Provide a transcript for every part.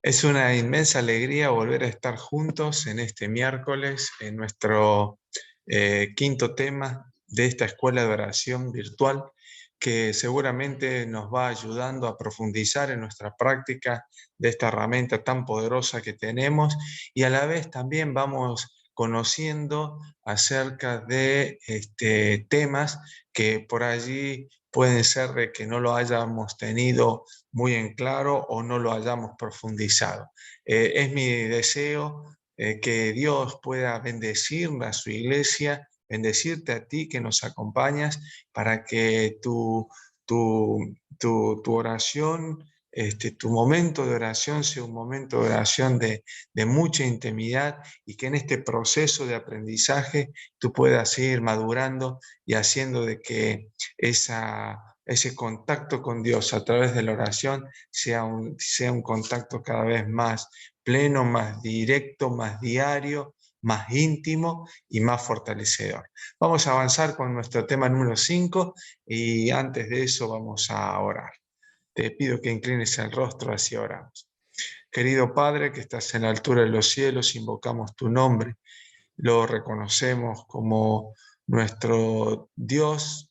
Es una inmensa alegría volver a estar juntos en este miércoles, en nuestro quinto tema de esta escuela de oración virtual, que seguramente nos va ayudando a profundizar en nuestra práctica de esta herramienta tan poderosa que tenemos, y a la vez también vamos conociendo acerca de temas que por allí pueden ser de que no lo hayamos tenido muy en claro o no lo hayamos profundizado. Es mi deseo que Dios pueda bendecir a su iglesia, bendecirte a ti que nos acompañas, para que tu oración, tu momento de oración sea un momento de oración de mucha intimidad, y que en este proceso de aprendizaje tú puedas ir madurando y haciendo de que ese contacto con Dios a través de la oración sea un contacto cada vez más pleno, más directo, más diario, más íntimo y más fortalecedor. Vamos a avanzar con nuestro tema número 5, y antes de eso vamos a orar. Te pido que inclines el rostro hacia oramos. Querido Padre, que estás en la altura de los cielos, invocamos tu nombre, lo reconocemos como nuestro Dios,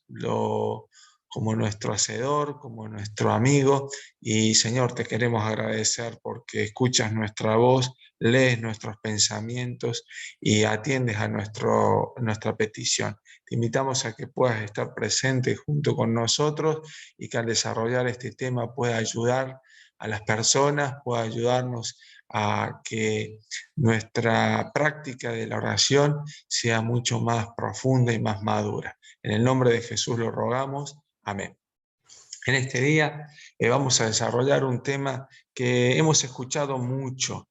como nuestro Hacedor, como nuestro amigo. Y Señor, te queremos agradecer porque escuchas nuestra voz, lees nuestros pensamientos y atiendes a nuestra petición. Te invitamos a que puedas estar presente junto con nosotros, y que al desarrollar este tema pueda ayudar a las personas, pueda ayudarnos a que nuestra práctica de la oración sea mucho más profunda y más madura. En el nombre de Jesús lo rogamos. Amén. En este día vamos a desarrollar un tema que hemos escuchado mucho,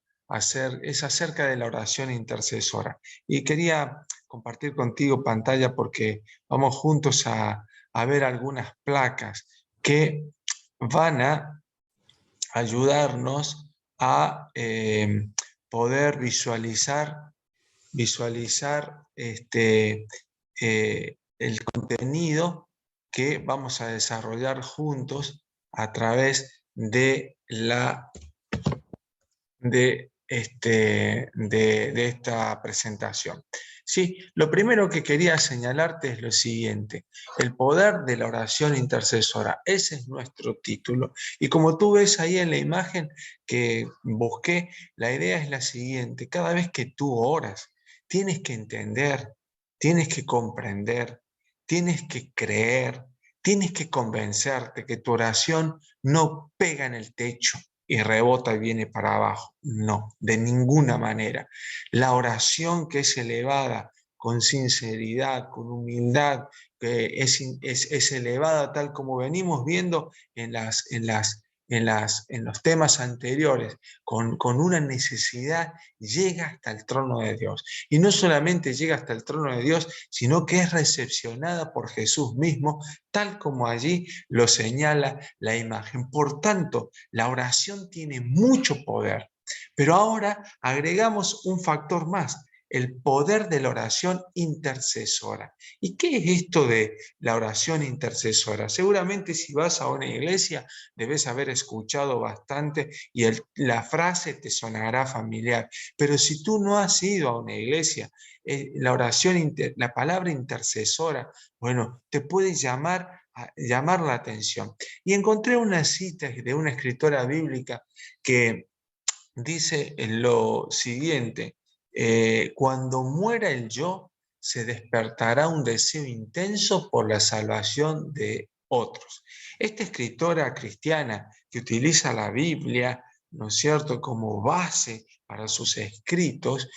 es acerca de la oración intercesora. Y quería compartir contigo pantalla porque vamos juntos a ver algunas placas que van a ayudarnos a poder visualizar el contenido que vamos a desarrollar juntos a través de esta presentación. Sí, lo primero que quería señalarte es lo siguiente: el poder de la oración intercesora. Ese es nuestro título. Y como tú ves ahí en la imagen que busqué, la idea es la siguiente: cada vez que tú oras, tienes que entender, tienes que comprender, tienes que creer, tienes que convencerte que tu oración no pega en el techo y rebota y viene para abajo. No, de ninguna manera. La oración que es elevada con sinceridad, con humildad, que es elevada tal como venimos viendo en los temas anteriores, con una necesidad, llega hasta el trono de Dios. Y no solamente llega hasta el trono de Dios, sino que es recepcionada por Jesús mismo, tal como allí lo señala la imagen. Por tanto, la oración tiene mucho poder. Pero ahora agregamos un factor más: el poder de la oración intercesora. ¿Y qué es esto de la oración intercesora? Seguramente si vas a una iglesia debes haber escuchado bastante y la frase te sonará familiar. Pero si tú no has ido a una iglesia, la palabra intercesora, bueno, te puede llamar la atención. Y encontré una cita de una escritora bíblica que dice lo siguiente: cuando muera el yo, se despertará un deseo intenso por la salvación de otros. Esta escritora cristiana que utiliza la Biblia, ¿no es cierto?, como base para sus escritos,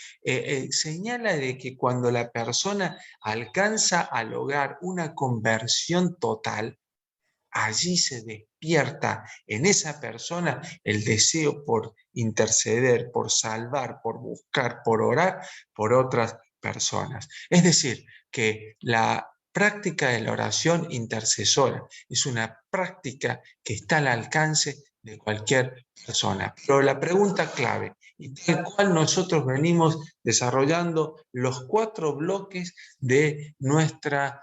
señala de que cuando la persona alcanza a lograr una conversión total, allí se despierta en esa persona el deseo por interceder, por salvar, por buscar, por orar por otras personas. Es decir, que la práctica de la oración intercesora es una práctica que está al alcance de cualquier persona. Pero la pregunta clave, y tal cual nosotros venimos desarrollando los 4 bloques de nuestra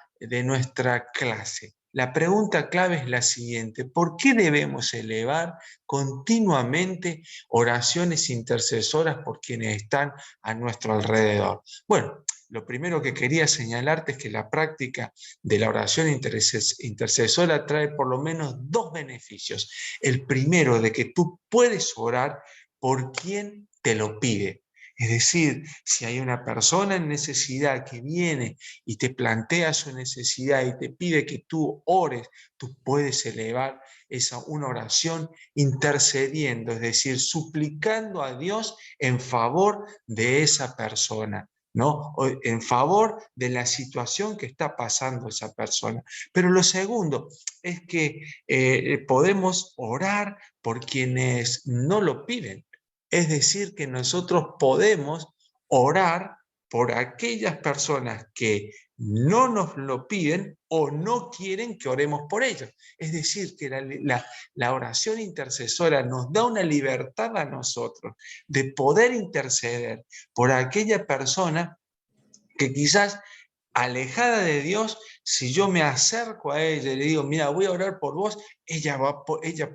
clase: la pregunta clave es la siguiente: ¿por qué debemos elevar continuamente oraciones intercesoras por quienes están a nuestro alrededor? Bueno, lo primero que quería señalarte es que la práctica de la oración intercesora trae por lo menos dos beneficios. El primero, de que tú puedes orar por quien te lo pide. Es decir, si hay una persona en necesidad que viene y te plantea su necesidad y te pide que tú ores, tú puedes elevar una oración intercediendo, es decir, suplicando a Dios en favor de esa persona, ¿no? O en favor de la situación que está pasando esa persona. Pero lo segundo es que podemos orar por quienes no lo piden. Es decir, que nosotros podemos orar por aquellas personas que no nos lo piden o no quieren que oremos por ellos. Es decir, que la oración intercesora nos da una libertad a nosotros de poder interceder por aquella persona que quizás alejada de Dios, si yo me acerco a ella y le digo, mira, voy a orar por vos, ella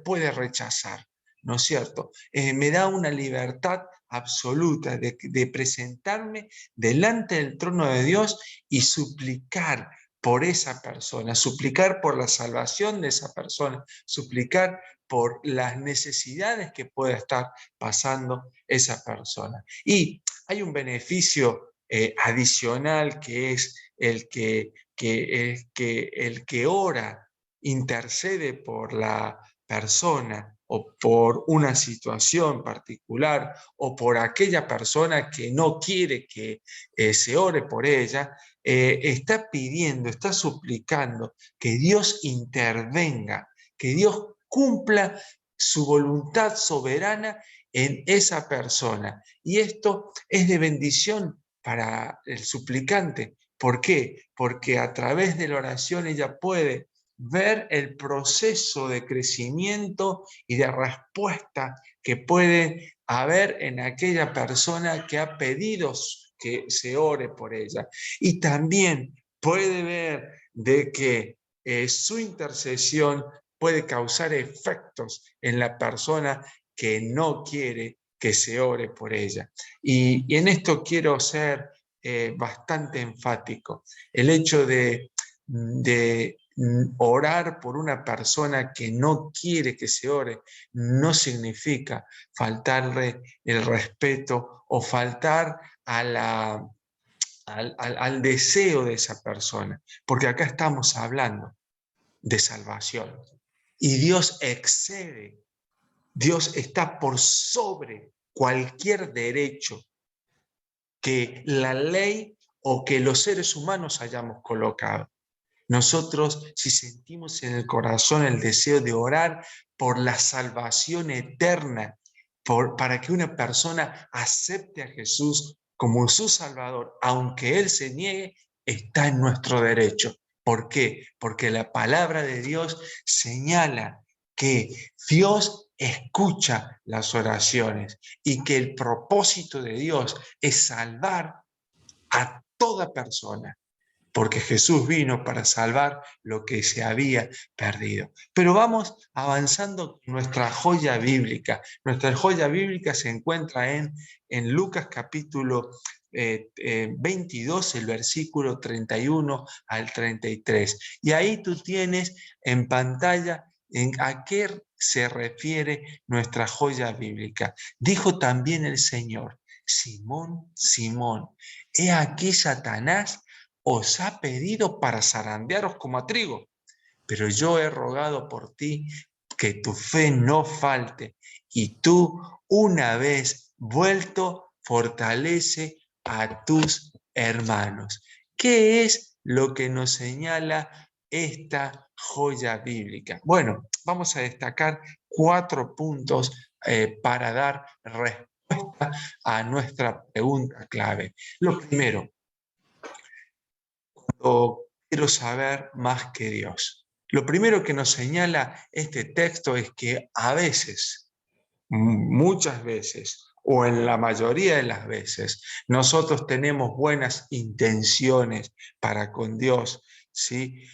puede rechazar, ¿no es cierto? Me da una libertad absoluta de presentarme delante del trono de Dios y suplicar por esa persona, suplicar por la salvación de esa persona, suplicar por las necesidades que pueda estar pasando esa persona. Y hay un beneficio adicional, que es el que ora, intercede por la persona o por una situación particular o por aquella persona que no quiere que se ore por ella, está pidiendo, está suplicando que Dios intervenga, que Dios cumpla su voluntad soberana en esa persona. Y esto es de bendición para el suplicante. ¿Por qué? Porque a través de la oración ella puede ver el proceso de crecimiento y de respuesta que puede haber en aquella persona que ha pedido que se ore por ella. Y también puede ver de que su intercesión puede causar efectos en la persona que no quiere que se ore por ella. Y en esto quiero ser bastante enfático. El hecho de orar por una persona que no quiere que se ore no significa faltarle el respeto o faltar al deseo de esa persona, porque acá estamos hablando de salvación y Dios excede, Dios está por sobre cualquier derecho que la ley o que los seres humanos hayamos colocado. Nosotros, si sentimos en el corazón el deseo de orar por la salvación eterna, para que una persona acepte a Jesús como su Salvador, aunque Él se niegue, está en nuestro derecho. ¿Por qué? Porque la palabra de Dios señala que Dios escucha las oraciones y que el propósito de Dios es salvar a toda persona, porque Jesús vino para salvar lo que se había perdido. Pero vamos avanzando con nuestra joya bíblica. Nuestra joya bíblica se encuentra en Lucas capítulo 22, el versículo 31 al 33. Y ahí tú tienes en pantalla a qué se refiere nuestra joya bíblica. Dijo también el Señor: Simón, Simón, he aquí Satanás os ha pedido para zarandearos como a trigo, pero yo he rogado por ti que tu fe no falte, y tú, una vez vuelto, fortalece a tus hermanos. ¿Qué es lo que nos señala esta joya bíblica? Bueno, vamos a destacar 4 puntos para dar respuesta a nuestra pregunta clave. Lo primero: quiero saber más que Dios. Lo primero que nos señala este texto es que a veces, muchas veces, o en la mayoría de las veces, nosotros tenemos buenas intenciones para con Dios, ¿sí?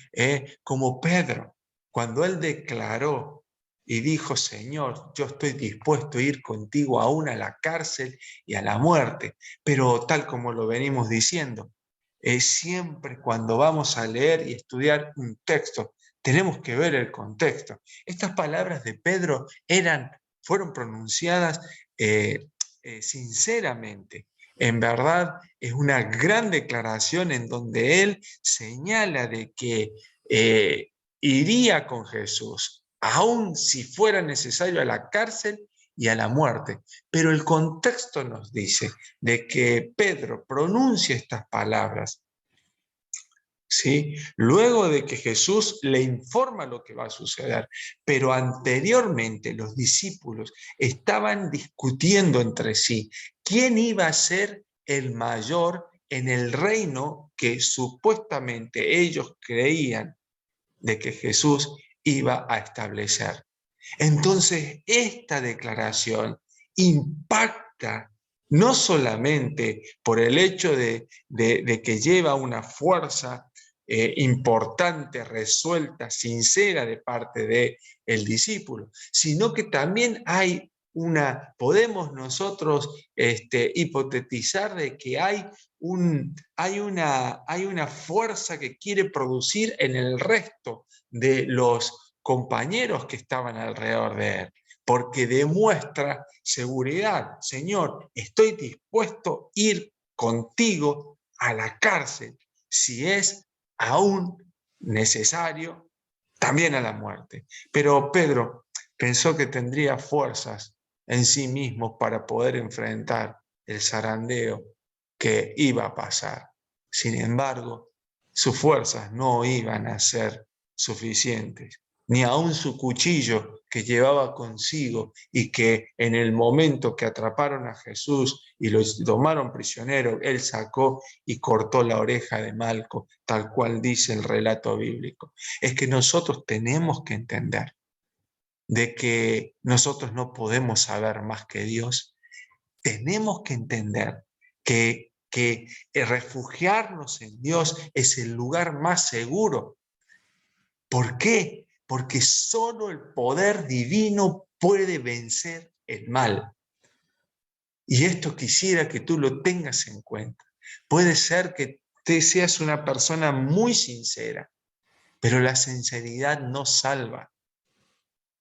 Como Pedro, cuando él declaró y dijo: Señor, yo estoy dispuesto a ir contigo aún a la cárcel y a la muerte. Pero tal como lo venimos diciendo, siempre cuando vamos a leer y estudiar un texto, tenemos que ver el contexto. Estas palabras de Pedro fueron pronunciadas sinceramente. En verdad, es una gran declaración en donde él señala de que iría con Jesús, aun si fuera necesario, a la cárcel y a la muerte. Pero el contexto nos dice de que Pedro pronuncia estas palabras, ¿sí? Luego de que Jesús le informa lo que va a suceder, pero anteriormente los discípulos estaban discutiendo entre sí quién iba a ser el mayor en el reino que supuestamente ellos creían de que Jesús iba a establecer. Entonces, esta declaración impacta no solamente por el hecho de que lleva una fuerza importante, resuelta, sincera de parte del discípulo, sino que también podemos nosotros hipotetizar de que hay una fuerza que quiere producir en el resto de los compañeros que estaban alrededor de él, porque demuestra seguridad. Señor, estoy dispuesto a ir contigo a la cárcel si es aún necesario, también a la muerte. Pero Pedro pensó que tendría fuerzas en sí mismo para poder enfrentar el zarandeo que iba a pasar. Sin embargo, sus fuerzas no iban a ser suficientes, ni aun su cuchillo que llevaba consigo y que en el momento que atraparon a Jesús y lo tomaron prisionero, él sacó y cortó la oreja de Malco, tal cual dice el relato bíblico. Es que nosotros tenemos que entender de que nosotros no podemos saber más que Dios. Tenemos que entender que refugiarnos en Dios es el lugar más seguro. ¿Por qué? Porque solo el poder divino puede vencer el mal. Y esto quisiera que tú lo tengas en cuenta. Puede ser que te seas una persona muy sincera, pero la sinceridad no salva.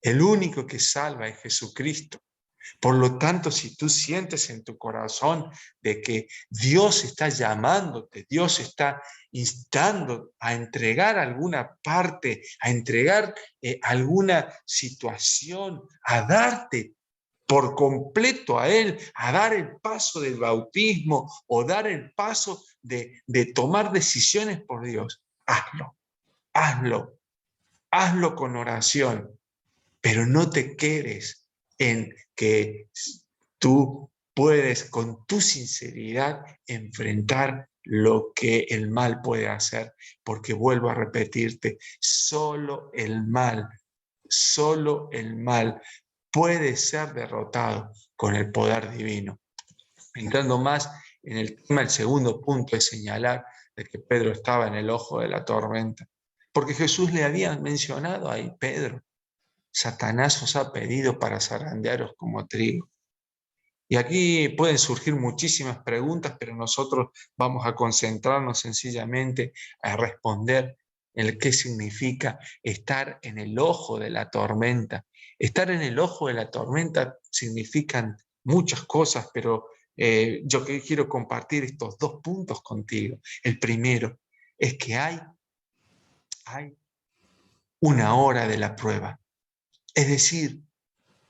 El único que salva es Jesucristo. Por lo tanto, si tú sientes en tu corazón de que Dios está llamándote, Dios está instando a entregar alguna parte, a entregar alguna situación, a darte por completo a Él, a dar el paso del bautismo o dar el paso de tomar decisiones por Dios, hazlo, hazlo, hazlo con oración, pero no te quedes en que tú puedes con tu sinceridad enfrentar lo que el mal puede hacer, porque vuelvo a repetirte, solo el mal puede ser derrotado con el poder divino. Entrando más en el tema, el segundo punto es señalar de que Pedro estaba en el ojo de la tormenta, porque Jesús le había mencionado ahí: Pedro, Satanás os ha pedido para zarandearos como trigo. Y aquí pueden surgir muchísimas preguntas, pero nosotros vamos a concentrarnos sencillamente a responder el qué significa estar en el ojo de la tormenta. Estar en el ojo de la tormenta significan muchas cosas, pero yo quiero compartir estos dos puntos contigo. El primero es que hay una hora de la prueba. Es decir,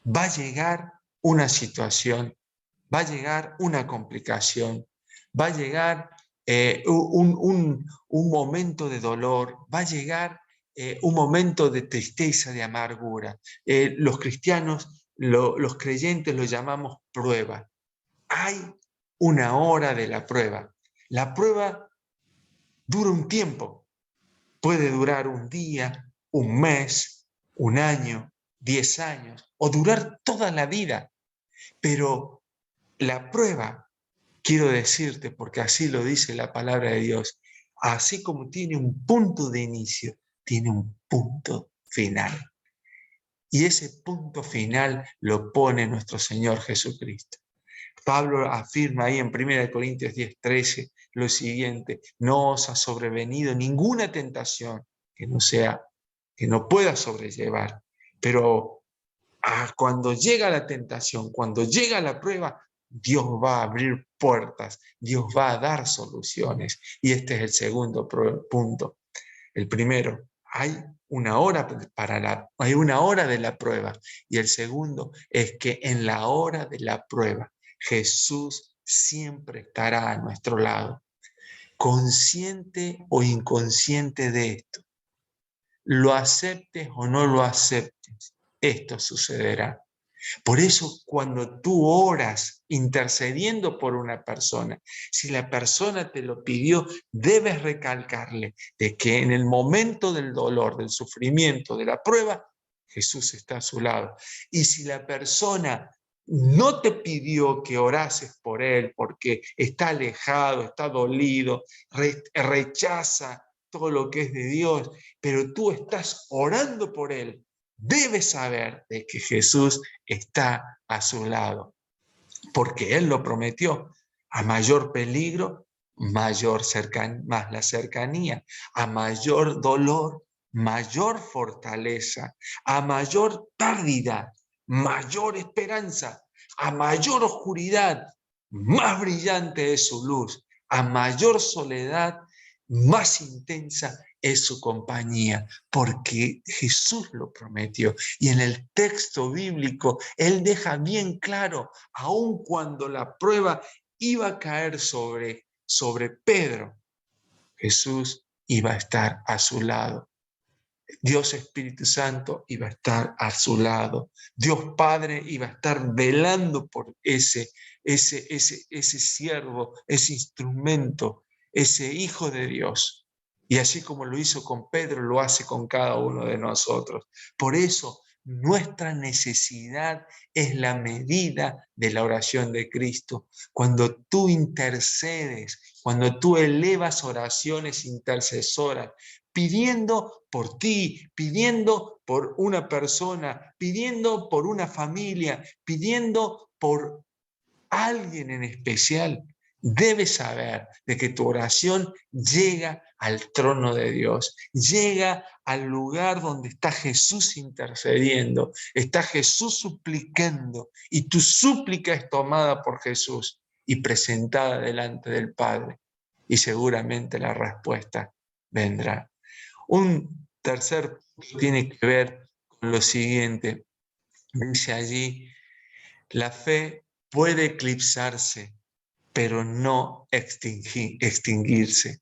va a llegar una situación, va a llegar una complicación, va a llegar un momento de dolor, va a llegar un momento de tristeza, de amargura. Los cristianos, los creyentes lo llamamos prueba. Hay una hora de la prueba. La prueba dura un tiempo, puede durar un día, un mes, un año, 10 años o durar toda la vida. Pero la prueba, quiero decirte, porque así lo dice la palabra de Dios, así como tiene un punto de inicio, tiene un punto final. Y ese punto final lo pone nuestro Señor Jesucristo. Pablo afirma ahí en 1 Corintios 10:13 lo siguiente: no os ha sobrevenido ninguna tentación que no pueda sobrellevar, pero cuando llega la tentación, cuando llega la prueba, Dios va a abrir puertas, Dios va a dar soluciones. Y este es el segundo punto. El primero, hay una hora hay una hora de la prueba. Y el segundo es que en la hora de la prueba, Jesús siempre estará a nuestro lado. Consciente o inconsciente de esto, lo aceptes o no lo aceptes, esto sucederá. Por eso, cuando tú oras intercediendo por una persona, si la persona te lo pidió, debes recalcarle de que en el momento del dolor, del sufrimiento, de la prueba, Jesús está a su lado. Y si la persona no te pidió que orases por él porque está alejado, está dolido, rechaza todo lo que es de Dios, pero tú estás orando por él, debes saber de que Jesús está a su lado, porque Él lo prometió. A mayor peligro, más la cercanía. A mayor dolor, mayor fortaleza. A mayor pérdida, mayor esperanza. A mayor oscuridad, más brillante es su luz. A mayor soledad, más intensa es su compañía, porque Jesús lo prometió. Y en el texto bíblico, Él deja bien claro, aun cuando la prueba iba a caer sobre Pedro, Jesús iba a estar a su lado. Dios Espíritu Santo iba a estar a su lado. Dios Padre iba a estar velando por ese siervo, ese instrumento, ese Hijo de Dios. Y así como lo hizo con Pedro, lo hace con cada uno de nosotros. Por eso, nuestra necesidad es la medida de la oración de Cristo. Cuando tú intercedes, cuando tú elevas oraciones intercesoras, pidiendo por ti, pidiendo por una persona, pidiendo por una familia, pidiendo por alguien en especial, debes saber de que tu oración llega al trono de Dios, llega al lugar donde está Jesús intercediendo, está Jesús suplicando, y tu súplica es tomada por Jesús y presentada delante del Padre, y seguramente la respuesta vendrá. Un tercer punto tiene que ver con lo siguiente. Dice allí: la fe puede eclipsarse, pero no extinguirse.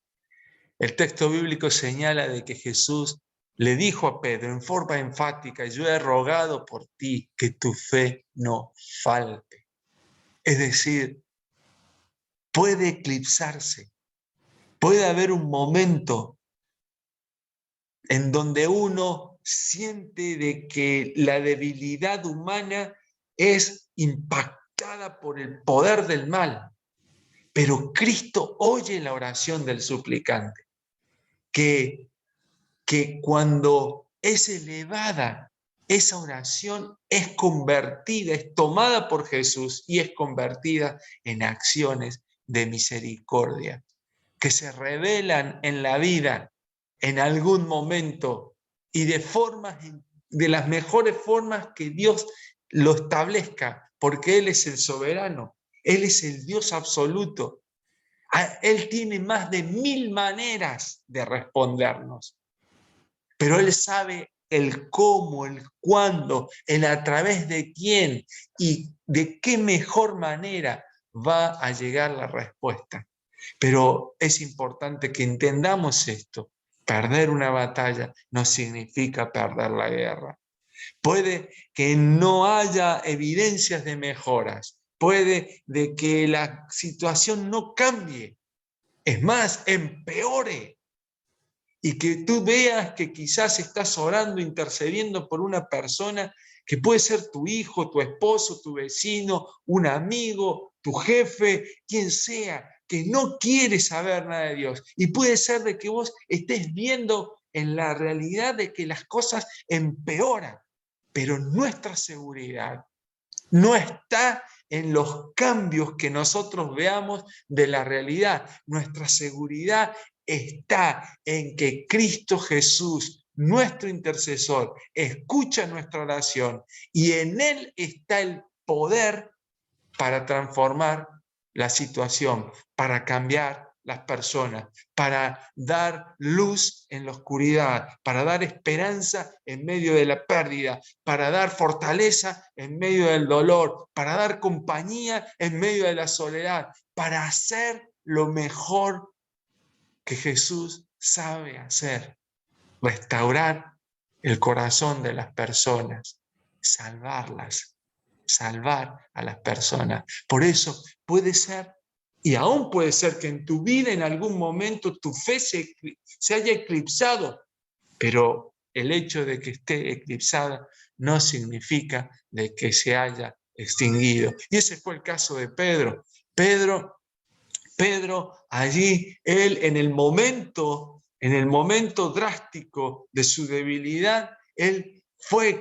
El texto bíblico señala de que Jesús le dijo a Pedro en forma enfática: yo he rogado por ti que tu fe no falte. Es decir, puede eclipsarse. Puede haber un momento en donde uno siente de que la debilidad humana es impactada por el poder del mal, pero Cristo oye la oración del suplicante, que cuando es elevada, esa oración es convertida, es tomada por Jesús y es convertida en acciones de misericordia, que se revelan en la vida en algún momento y de las mejores formas que Dios lo establezca, porque Él es el soberano, Él es el Dios absoluto. Él tiene más de 1000 maneras de respondernos, pero Él sabe el cómo, el cuándo, el a través de quién y de qué mejor manera va a llegar la respuesta. Pero es importante que entendamos esto. Perder una batalla no significa perder la guerra. Puede que no haya evidencias de mejoras. Puede de que la situación no cambie. Es más, empeore. Y que tú veas que quizás estás orando, intercediendo por una persona que puede ser tu hijo, tu esposo, tu vecino, un amigo, tu jefe, quien sea, que no quiere saber nada de Dios. Y puede ser de que vos estés viendo en la realidad de que las cosas empeoran, pero nuestra seguridad no está en los cambios que nosotros veamos de la realidad. Nuestra seguridad está en que Cristo Jesús, nuestro intercesor, escucha nuestra oración y en Él está el poder para transformar la situación, para cambiar las personas, para dar luz en la oscuridad, para dar esperanza en medio de la pérdida, para dar fortaleza en medio del dolor, para dar compañía en medio de la soledad, para hacer lo mejor que Jesús sabe hacer, restaurar el corazón de las personas, salvarlas, salvar a las personas. Por eso puede ser, y aún puede ser que en tu vida en algún momento tu fe se haya eclipsado, pero el hecho de que esté eclipsada no significa de que se haya extinguido. Y ese fue el caso de Pedro. Pedro allí, él en el momento drástico de su debilidad, él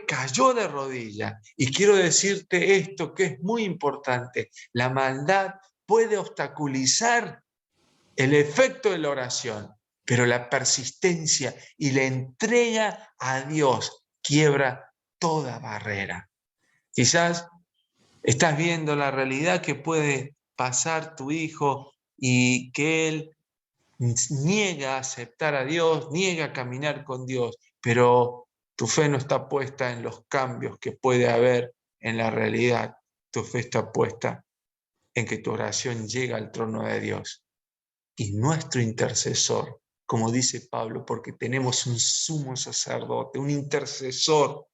cayó de rodillas. Y quiero decirte esto que es muy importante. La maldad puede obstaculizar el efecto de la oración, pero la persistencia y la entrega a Dios quiebra toda barrera. Quizás estás viendo la realidad que puede pasar tu hijo y que él niega a aceptar a Dios, niega a caminar con Dios, pero tu fe no está puesta en los cambios que puede haber en la realidad. Tu fe está puesta en que tu oración llega al trono de Dios. Y nuestro intercesor, como dice Pablo, porque tenemos un sumo sacerdote, un intercesor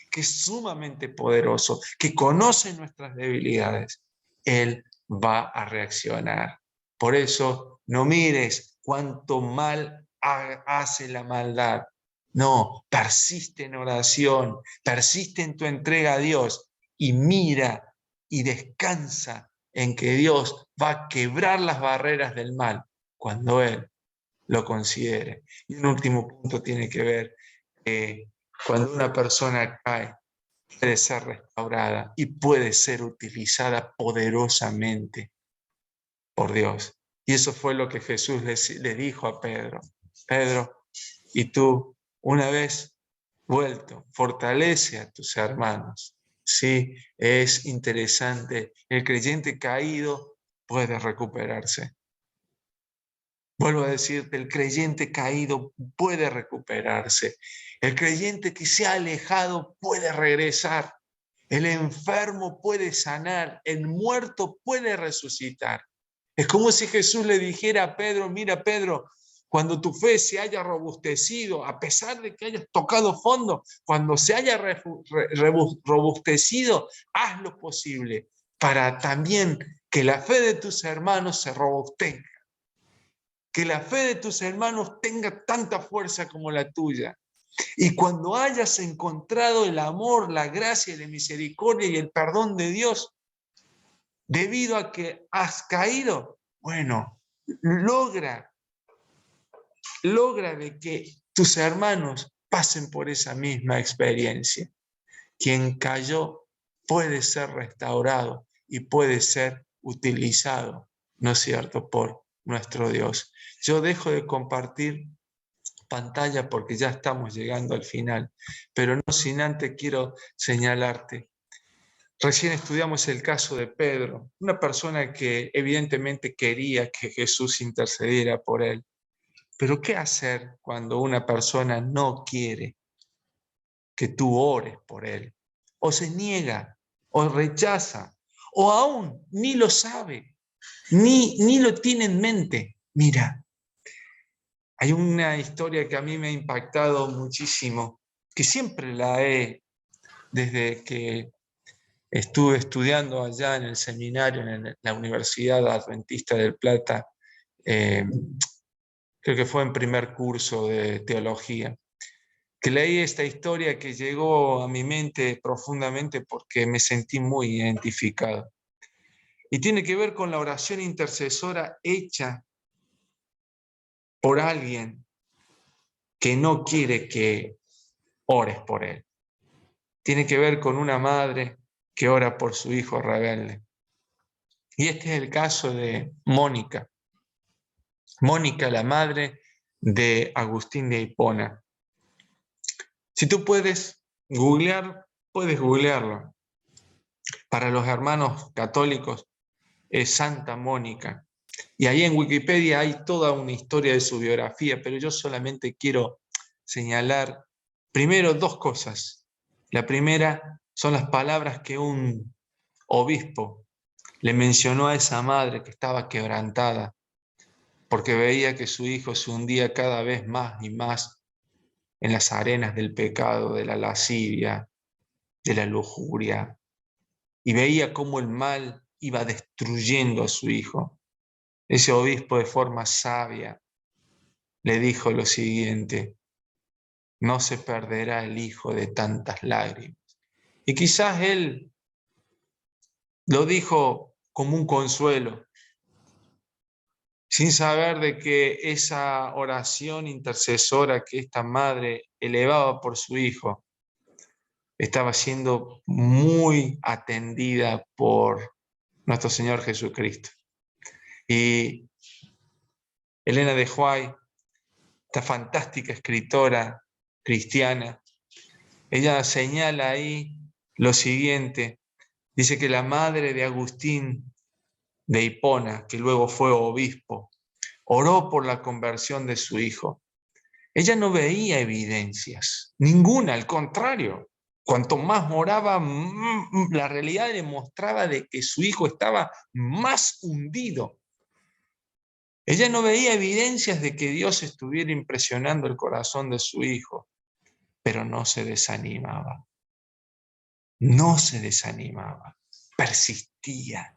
que es sumamente poderoso, que conoce nuestras debilidades, Él va a reaccionar. Por eso no mires cuánto mal hace la maldad. No, persiste en oración, persiste en tu entrega a Dios y mira y descansa en que Dios va a quebrar las barreras del mal cuando Él lo considere. Y un último punto tiene que ver cuando una persona cae, puede ser restaurada y puede ser utilizada poderosamente por Dios. Y eso fue lo que Jesús le dijo a Pedro. Pedro, y tú, una vez vuelto, fortalece a tus hermanos. Sí, es interesante. El creyente caído puede recuperarse. Vuelvo a decirte, el creyente caído puede recuperarse. El creyente que se ha alejado puede regresar. El enfermo puede sanar. El muerto puede resucitar. Es como si Jesús le dijera a Pedro, mira Pedro, cuando tu fe se haya robustecido, a pesar de que hayas tocado fondo, cuando se haya robustecido, haz lo posible para también que la fe de tus hermanos se robustezca. Que la fe de tus hermanos tenga tanta fuerza como la tuya. Y cuando hayas encontrado el amor, la gracia, la misericordia y el perdón de Dios, debido a que has caído, bueno, logra de que tus hermanos pasen por esa misma experiencia. Quien cayó puede ser restaurado y puede ser utilizado, ¿no es cierto?, por nuestro Dios. Yo dejo de compartir pantalla porque ya estamos llegando al final, pero no sin antes quiero señalarte. Recién estudiamos el caso de Pedro, una persona que evidentemente quería que Jesús intercediera por él. Pero ¿qué hacer cuando una persona no quiere que tú ores por él? O se niega, o rechaza, o aún ni lo sabe, ni lo tiene en mente. Mira, hay una historia que a mí me ha impactado muchísimo, que siempre la he, desde que estuve estudiando allá en el seminario, en la Universidad Adventista del Plata, creo que fue en primer curso de teología, que leí esta historia que llegó a mi mente profundamente porque me sentí muy identificado. Y tiene que ver con la oración intercesora hecha por alguien que no quiere que ores por él. Tiene que ver con una madre que ora por su hijo rebelde. Y este es el caso de Mónica. Mónica, la madre de Agustín de Hipona. Si tú puedes googlear, puedes googlearlo. Para los hermanos católicos es Santa Mónica. Y ahí en Wikipedia hay toda una historia de su biografía, pero yo solamente quiero señalar primero dos cosas. La primera son las palabras que un obispo le mencionó a esa madre que estaba quebrantada porque veía que su hijo se hundía cada vez más y más en las arenas del pecado, de la lascivia, de la lujuria, y veía cómo el mal iba destruyendo a su hijo. Ese obispo, de forma sabia, le dijo lo siguiente: no se perderá el hijo de tantas lágrimas. Y quizás él lo dijo como un consuelo, sin saber de que esa oración intercesora que esta madre elevaba por su hijo estaba siendo muy atendida por nuestro Señor Jesucristo. Y Elena de White, esta fantástica escritora cristiana, ella señala ahí lo siguiente: dice que la madre de Agustín de Hipona, que luego fue obispo, oró por la conversión de su hijo. Ella no veía evidencias, ninguna, al contrario. Cuanto más oraba, la realidad le mostraba de que su hijo estaba más hundido. Ella no veía evidencias de que Dios estuviera impresionando el corazón de su hijo, pero no se desanimaba. No se desanimaba, persistía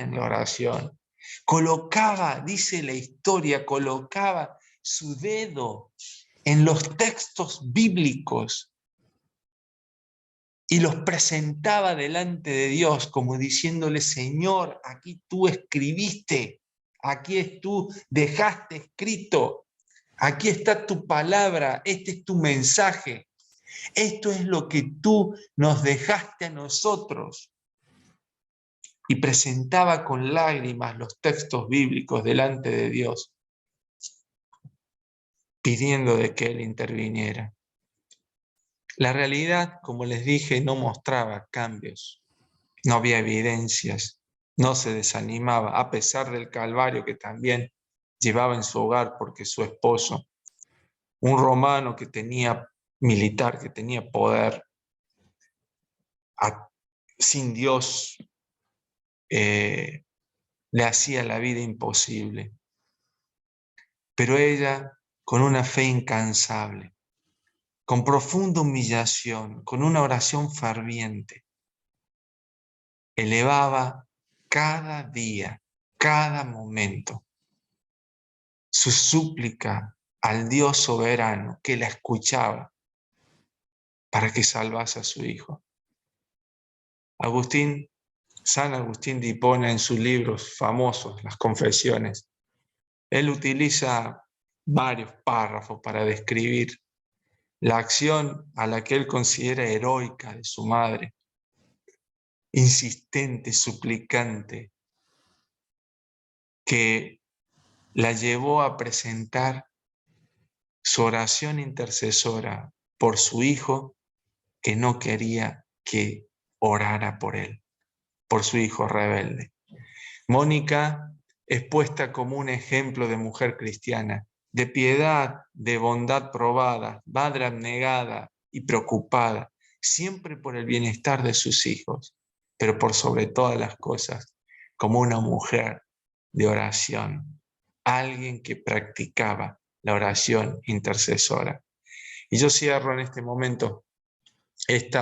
en la oración. Colocaba, dice la historia, colocaba su dedo en los textos bíblicos y los presentaba delante de Dios como diciéndole: Señor, aquí tú escribiste, aquí tú dejaste escrito, aquí está tu palabra, este es tu mensaje, esto es lo que tú nos dejaste a nosotros. Y presentaba con lágrimas los textos bíblicos delante de Dios, pidiendo de que Él interviniera. La realidad, como les dije, no mostraba cambios, no había evidencias, no se desanimaba, a pesar del calvario que también llevaba en su hogar, porque su esposo, un romano que tenía militar, que tenía poder, sin Dios, le hacía la vida imposible. Pero ella, con una fe incansable, con profunda humillación, con una oración ferviente, elevaba cada día, cada momento, su súplica al Dios soberano que la escuchaba para que salvase a su hijo. San Agustín de Hipona, en sus libros famosos, las Confesiones, él utiliza varios párrafos para describir la acción a la que él considera heroica de su madre, insistente, suplicante, que la llevó a presentar su oración intercesora por su hijo, que no quería que orara por él, por su hijo rebelde. Mónica es puesta como un ejemplo de mujer cristiana, de piedad, de bondad probada, madre abnegada y preocupada, siempre por el bienestar de sus hijos, pero por sobre todas las cosas, como una mujer de oración, alguien que practicaba la oración intercesora. Y yo cierro en este momento este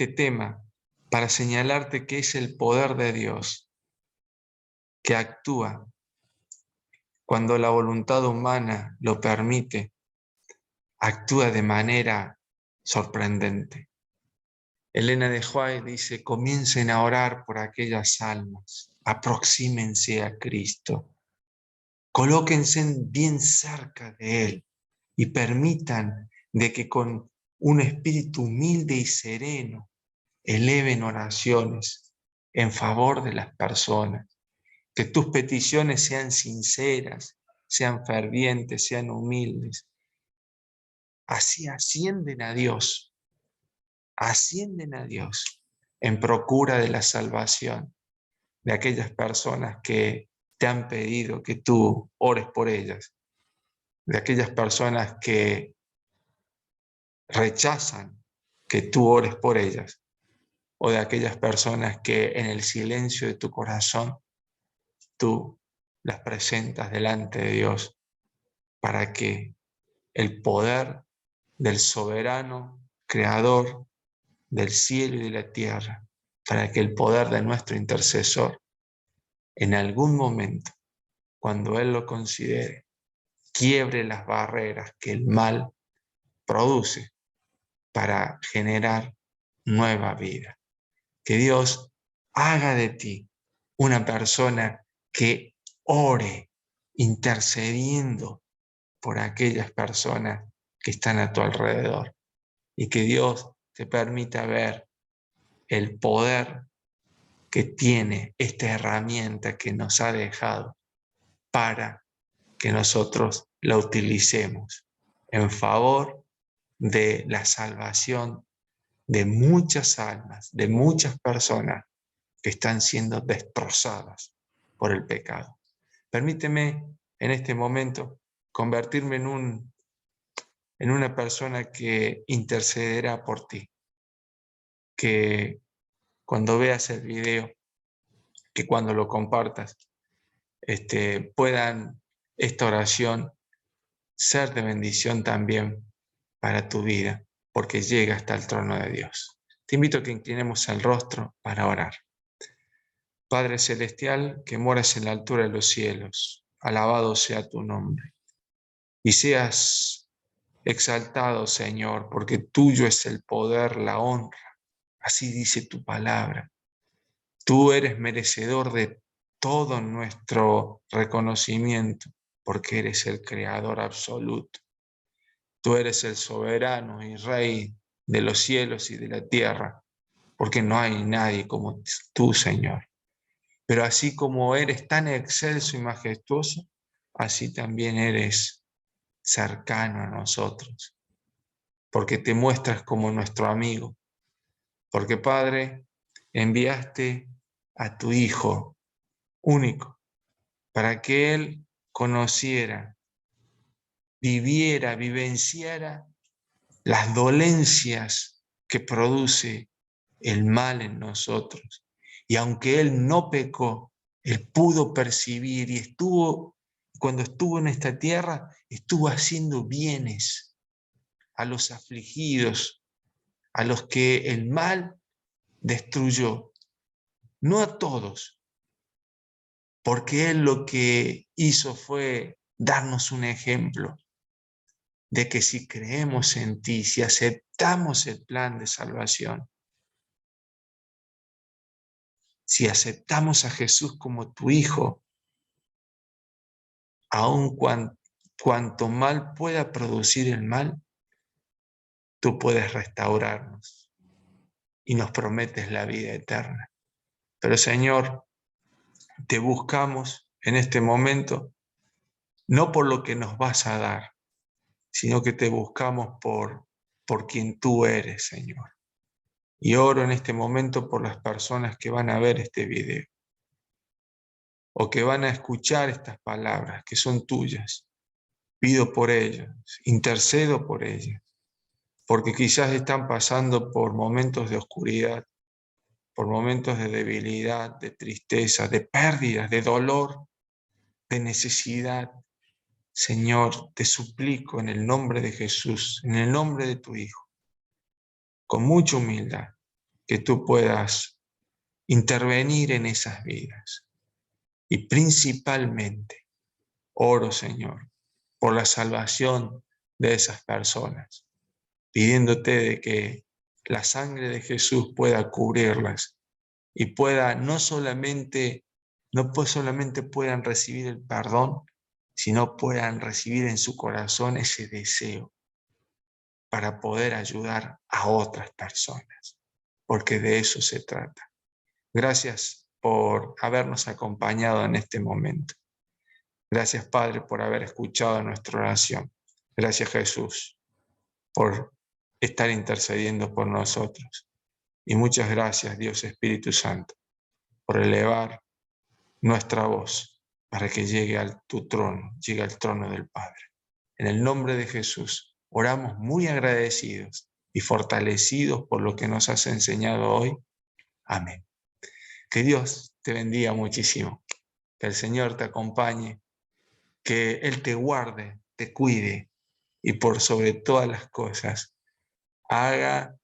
tema para señalarte que es el poder de Dios que actúa cuando la voluntad humana lo permite, actúa de manera sorprendente. Elena de White dice, comiencen a orar por aquellas almas, aproxímense a Cristo, colóquense bien cerca de Él y permitan de que con un espíritu humilde y sereno eleven oraciones en favor de las personas, que tus peticiones sean sinceras, sean fervientes, sean humildes. Así ascienden a Dios en procura de la salvación de aquellas personas que te han pedido que tú ores por ellas, de aquellas personas que rechazan que tú ores por ellas, o de aquellas personas que en el silencio de tu corazón tú las presentas delante de Dios para que el poder del soberano creador del cielo y de la tierra, para que el poder de nuestro intercesor en algún momento, cuando Él lo considere, quiebre las barreras que el mal produce para generar nueva vida. Que Dios haga de ti una persona que ore intercediendo por aquellas personas que están a tu alrededor, y que Dios te permita ver el poder que tiene esta herramienta que nos ha dejado para que nosotros la utilicemos en favor de la salvación de muchas almas, de muchas personas que están siendo destrozadas por el pecado. Permíteme en este momento convertirme en una persona que intercederá por ti, que cuando veas el video, que cuando lo compartas, puedan esta oración ser de bendición también para tu vida, porque llega hasta el trono de Dios. Te invito a que inclinemos el rostro para orar. Padre celestial, que moras en la altura de los cielos, alabado sea tu nombre. Y seas exaltado, Señor, porque tuyo es el poder, la honra. Así dice tu palabra. Tú eres merecedor de todo nuestro reconocimiento, porque eres el creador absoluto. Tú eres el soberano y rey de los cielos y de la tierra, porque no hay nadie como tú, Señor. Pero así como eres tan excelso y majestuoso, así también eres cercano a nosotros, porque te muestras como nuestro amigo, porque Padre, enviaste a tu Hijo único para que Él conociera, viviera, vivenciara las dolencias que produce el mal en nosotros. Y aunque Él no pecó, Él pudo percibir y cuando estuvo en esta tierra, estuvo haciendo bienes a los afligidos, a los que el mal destruyó. No a todos, porque Él lo que hizo fue darnos un ejemplo de que si creemos en ti, si aceptamos el plan de salvación, si aceptamos a Jesús como tu Hijo, aun cuanto mal pueda producir el mal, tú puedes restaurarnos y nos prometes la vida eterna. Pero Señor, te buscamos en este momento, no por lo que nos vas a dar, sino que te buscamos por quien tú eres, Señor. Y oro en este momento por las personas que van a ver este video o que van a escuchar estas palabras que son tuyas. Pido por ellos, intercedo por ellas, porque quizás están pasando por momentos de oscuridad, por momentos de debilidad, de tristeza, de pérdidas, de dolor, de necesidad. Señor, te suplico en el nombre de Jesús, en el nombre de tu Hijo, con mucha humildad, que tú puedas intervenir en esas vidas. Y principalmente, oro, Señor, por la salvación de esas personas, pidiéndote de que la sangre de Jesús pueda cubrirlas y pueda no solamente puedan recibir el perdón, sino puedan recibir en su corazón ese deseo para poder ayudar a otras personas, porque de eso se trata. Gracias por habernos acompañado en este momento. Gracias, Padre, por haber escuchado nuestra oración. Gracias, Jesús, por estar intercediendo por nosotros. Y muchas gracias, Dios Espíritu Santo, por elevar nuestra voz para que llegue a tu trono, llegue al trono del Padre. En el nombre de Jesús, oramos muy agradecidos y fortalecidos por lo que nos has enseñado hoy. Amén. Que Dios te bendiga muchísimo, que el Señor te acompañe, que Él te guarde, te cuide y por sobre todas las cosas haga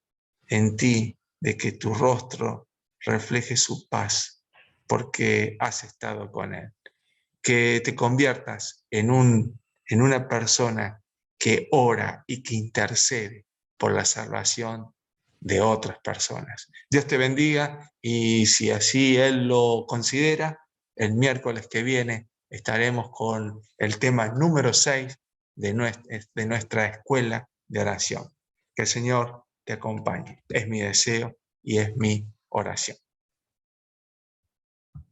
en ti de que tu rostro refleje su paz, porque has estado con Él. Que te conviertas en una persona que ora y que intercede por la salvación de otras personas. Dios te bendiga y si así Él lo considera, el miércoles que viene estaremos con el tema número 6 de nuestra escuela de oración. Que el Señor te acompañe. Es mi deseo y es mi oración.